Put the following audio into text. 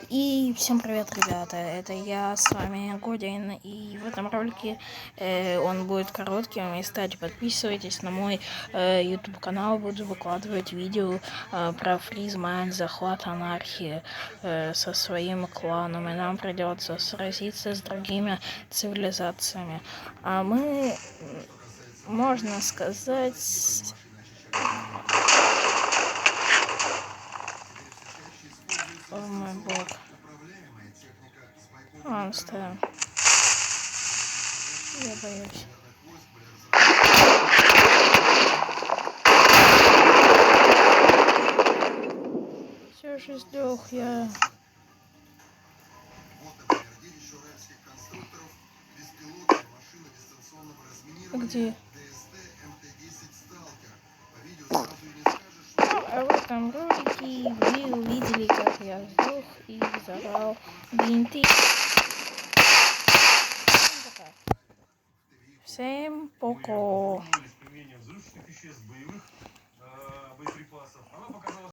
И всем привет, ребята, это я, с вами Годин, и в этом ролике он будет коротким, и, кстати, подписывайтесь на мой YouTube канал, буду выкладывать видео про фризмайн, захват анархии со своим кланом, и нам придется сразиться с другими цивилизациями. А мы, можно сказать... О мой бог. Ладно, ставим. Я боюсь. Все же сдох я. Где? А в этом ролике вы увидели, как я сдох и взорвал бинты. Всем пока.